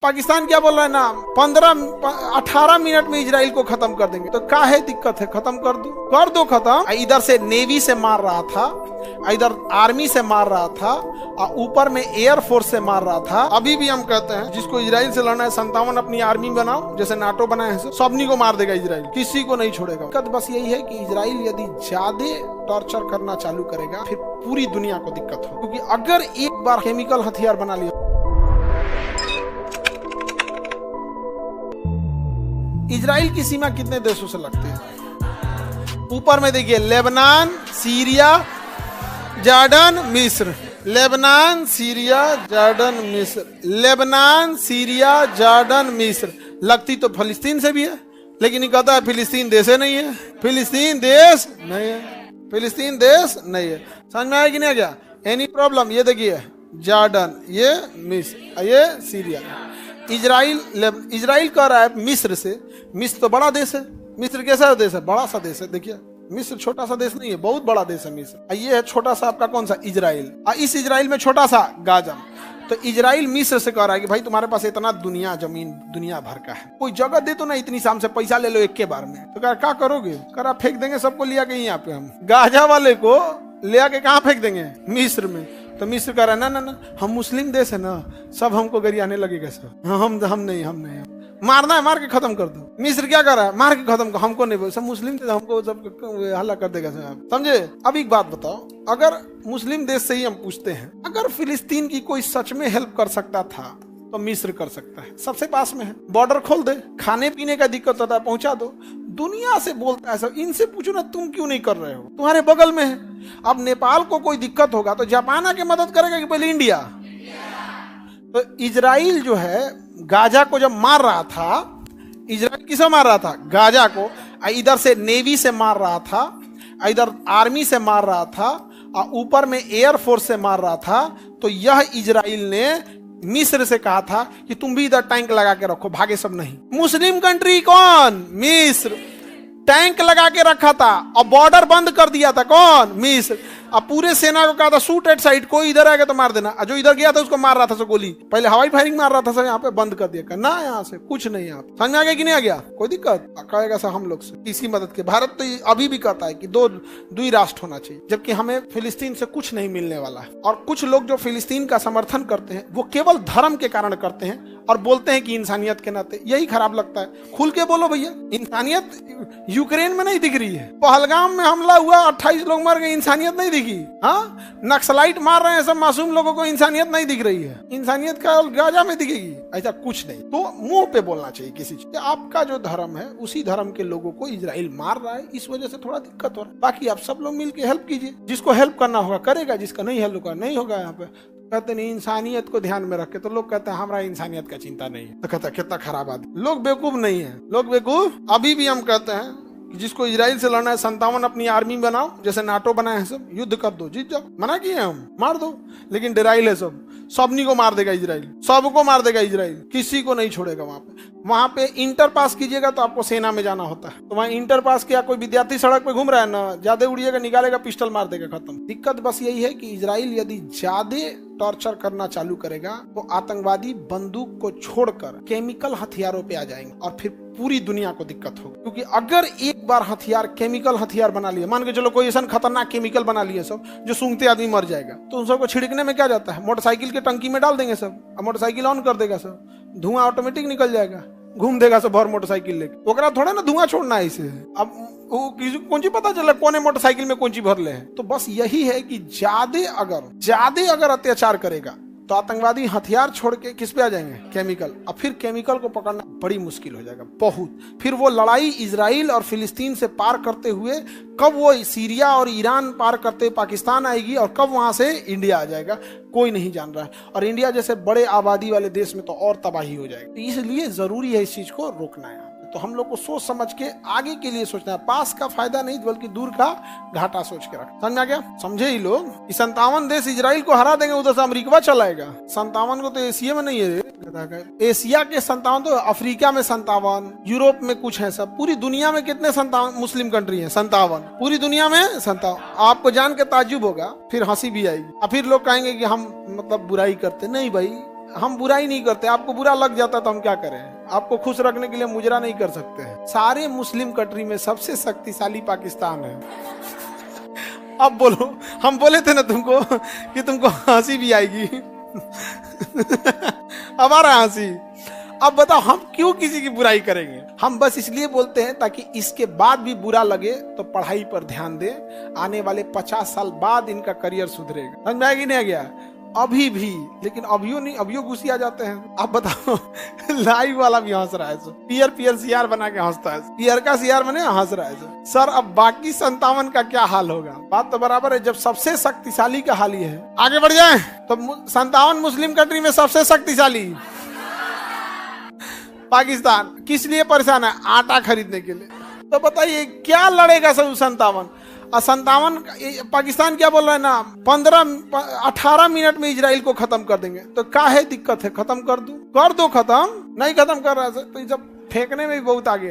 पाकिस्तान क्या बोल रहा है ना, 18 मिनट में इजराइल को खत्म कर देंगे। तो क्या है दिक्कत है, खत्म कर दो खत्म। इधर से नेवी से मार रहा था, इधर आर्मी से मार रहा था, और ऊपर में एयर फोर्स से मार रहा था। अभी भी हम कहते हैं जिसको इजराइल से लड़ना है 57 अपनी आर्मी बनाओ, जैसे नाटो बनाए हैं, सबनी को मार देगा इजराइल, किसी को नहीं छोड़ेगा। दिक्कत बस यही है कि इजराइल यदि ज्यादा टॉर्चर करना चालू करेगा फिर पूरी दुनिया को दिक्कत हो, क्योंकि अगर एक बार केमिकल हथियार बना लिया। इजराइल की सीमा कितने देशों से लगती है? ऊपर में देखिए, लेबनान, सीरिया, जॉर्डन, मिस्र। लेबनान, सीरिया, जॉर्डन, मिस्र। लेबनान, सीरिया, जॉर्डन, मिस्र। लगती तो फिलिस्तीन से भी है, लेकिन ये कहता है फिलिस्तीन देश नहीं है, फिलिस्तीन देश नहीं है, फिलिस्तीन देश नहीं है। समझ में आया कि नहीं गया? Any problem? ये देखिए, जॉर्डन, ये मिस्र, ये सीरिया। इजराइल कह रहा है मिस्र से। मिस्र तो बड़ा देश है। मिस्र कैसा देश है? बड़ा सा देश है। देखिए, मिस्र छोटा सा देश नहीं है, बहुत बड़ा देश है मिस्र। ये है छोटा सा आपका कौन सा? इजराइल। इस इजराइल में छोटा सा गाजा। तो इजराइल मिस्र से कह रहा है कि भाई तुम्हारे पास इतना दुनिया जमीन दुनिया भर का है, कोई जगह दे तो ना, इतनी शाम से पैसा ले लो एक के बार में। तो क्या करोगे? करा फेंक देंगे सबको लिया के यहाँ पे, हम गाजा वाले को ले आके कहाँ फेंक देंगे? मिस्र में। तो मिस्र कह रहा है ना, हम मुस्लिम देश है ना, सब हमको गरियाने लगेगा सब। हम नहीं मारना है, मार के खत्म कर दो। मिस्र क्या कर रहा है? मार के खत्म कर, हमको नहीं, सब मुस्लिम थे, हमको सब हल्ला कर देगा सब, समझे? अब एक बात बताओ, अगर मुस्लिम देश से ही हम पूछते हैं, अगर फिलिस्तीन की कोई सच में हेल्प कर सकता था तो मिस्र कर सकता है, सबसे पास में है, बॉर्डर खोल दे, खाने पीने का दिक्कत होता है पहुंचा दो। दुनिया से बोलता है सब, इनसे पूछो ना तुम क्यों नहीं कर रहे हो, तुम्हारे बगल में है। अब नेपाल को कोई दिक्कत होगा तो जापान आके मदद करेगा कि पहले इंडिया? तो इजराइल जो है गाजा को जब मार रहा था, इजराइल किसे मार रहा था? गाजा को। इधर से नेवी से मार रहा था, इधर आर्मी से मार रहा था, और ऊपर में एयर फोर्स से मार रहा था। तो यह इजराइल ने मिस्र से कहा था कि तुम भी इधर टैंक लगा के रखो, भागे सब नहीं। मुस्लिम कंट्री कौन? मिस्र। टैंक लगा के रखा था और बॉर्डर बंद कर दिया था, कौन? मिस्र। अब पूरे सेना को कहा था शूट एट साइड, कोई इधर आएगा तो मार देना। जो इधर गया था उसको मार रहा था सब गोली, पहले हवाई फायरिंग मार रहा था सब, यहाँ पे बंद कर दिया ना, यहाँ से कुछ नहीं। यहाँ समझ में आ गया कि नहीं आ गया? कोई दिक्कत? कहेगा सर हम लोग से किसी मदद के। भारत तो अभी भी कहता है कि दो राष्ट्र होना चाहिए, जबकि हमें फिलिस्तीन से कुछ नहीं मिलने वाला है। और कुछ लोग जो फिलिस्तीन का समर्थन करते हैं वो केवल धर्म के कारण करते हैं और बोलते हैं कि इंसानियत के नाते। यही खराब लगता है। खुल के बोलो भैया, इंसानियत यूक्रेन में नहीं दिख रही है। पहलगाम में हमला हुआ, 28 लोग मर गए, इंसानियत नहीं दिखी? हाँ, नक्सलाइट मार रहे हैं सब मासूम लोगों को, इंसानियत नहीं दिख रही है? इंसानियत का गाजा में दिखेगी? ऐसा कुछ नहीं। तो मुंह पे बोलना चाहिए किसी चीज। आपका जो धर्म है उसी धर्म के लोगों को इजराइल मार रहा है, इस वजह से थोड़ा दिक्कत हो रहा है। बाकी आप सब लोग मिलकर हेल्प कीजिए, जिसको हेल्प करना होगा करेगा, जिसका नहीं हेल्प होगा नहीं होगा। यहाँ पे कहते नहीं इंसानियत को ध्यान में रख के, तो लोग कहते हैं हमारा इंसानियत का चिंता नहीं है। तो कहता है कितना खराब आदमी। लोग बेवकूफ नहीं है, लोग बेवकूफ। अभी भी हम कहते हैं जिसको इजराइल से लड़ना है 57 अपनी आर्मी बनाओ, जैसे नाटो बनाए हैं सब, युद्ध कर दो, जीत जाओ। मना किए हम, मार दो। लेकिन डेराइल है सबनी को मार देगा इजराइल, सबको मार देगा इजराइल, किसी को नहीं छोड़ेगा। वहां पे इंटर पास कीजिएगा तो आपको सेना में जाना होता है। तो वहां इंटर पास किया, कोई विद्यार्थी सड़क पे घूम रहा है ना, ज्यादा उड़िएगा, निकालेगा पिस्टल, मार देगा, खत्म। दिक्कत बस यही है कि इजराइल यदि ज्यादा टॉर्चर करना चालू करेगा तो आतंकवादी बंदूक को छोड़कर केमिकल हथियारों पे आ जाएंगे और फिर पूरी दुनिया को दिक्कत होगी। क्योंकि अगर एक बार हथियार केमिकल हथियार बना लिया, मान के चलो कोई ऐसा खतरनाक केमिकल बना लिया सब जो सूंघते आदमी मर जाएगा, तो उन सबको छिड़कने में क्या जाता है? मोटरसाइकिल के टंकी में डाल देंगे सब, और मोटरसाइकिल ऑन कर देगा सब, धुआं ऑटोमेटिक निकल जाएगा, घूम देगा सब भर मोटरसाइकिल लेके। ओकरा थोड़ा ना धुआं छोड़ना है इसे। अब कौन सी पता चला कौन मोटरसाइकिल में कौन सी भर ले है? तो बस यही है कि ज्यादा अगर अत्याचार करेगा तो आतंकवादी हथियार छोड़ के किस पे आ जाएंगे? केमिकल। अब फिर केमिकल को पकड़ना बड़ी मुश्किल हो जाएगा, बहुत। फिर वो लड़ाई इजराइल और फिलिस्तीन से पार करते हुए कब वो सीरिया और ईरान पार करते पाकिस्तान आएगी, और कब वहां से इंडिया आ जाएगा, कोई नहीं जान रहा है। और इंडिया जैसे बड़े आबादी वाले देश में तो और तबाही हो जाएगी। तो इसलिए जरूरी है इस चीज को रोकना है। तो हम लोग को सोच समझ के आगे के लिए सोचना है, पास का फायदा नहीं बल्कि दूर का घाटा सोच के रखना। समझ आ गया? समझे ही लोग? 57 देश इजराइल को हरा देंगे, उधर से अमेरिका चलाएगा। 57 को तो एशिया में नहीं है, एशिया के 57 तो अफ्रीका में 57, यूरोप में कुछ है सब। पूरी दुनिया में कितने 57 मुस्लिम कंट्री है? 57। पूरी दुनिया में 57। आपको जान के ताज्जुब होगा, फिर हंसी भी आएगी, और फिर लोग कहेंगे कि हम मतलब बुराई करते। नहीं भाई, हम बुराई नहीं करते, आपको बुरा लग जाता तो हम क्या करें? आपको खुश रखने के लिए मुजरा नहीं कर सकते हैं। सारे मुस्लिम कंट्री में सबसे शक्तिशाली पाकिस्तान है। अब बोलो, हम बोले थे ना तुमको कि तुमको हंसी भी आएगी। अब आ रहा है हंसी। अब बताओ हम क्यों किसी की बुराई करेंगे? हम बस इसलिए बोलते हैं ताकि इसके बाद भी बुरा लगे तो पढ़ाई पर ध्यान दे। आने वाले 50 साल बाद इनका करियर सुधरेगा। समझ में आएगी नहीं आ गया? अभी भी, लेकिन अभियो नहीं, अभियो घुसिया जाते हैं। आप बताओ, लाइव वाला भी हंस रहा है सो, पियर सियार बना के हंसता है, पियर का सियार बने हंस रहा है सर। अब बाकी 57 का क्या हाल होगा? बात तो बराबर है, जब सबसे शक्तिशाली का हाल ही है। आगे बढ़ जाए तो 57 मुस्लिम कंट्री में सबसे शक्तिशाली पाकिस्तान। किस लिए परेशान है? आटा खरीदने के लिए। तो बताइए क्या लड़ेगा सब 57? 57 पाकिस्तान क्या बोल रहा है ना, 18 मिनट में इजराइल को खत्म कर देंगे। तो क्या है दिक्कत है? खत्म कर दो खत्म। नहीं खत्म कर रहा है तो जब फेंकने में भी बहुत आगे।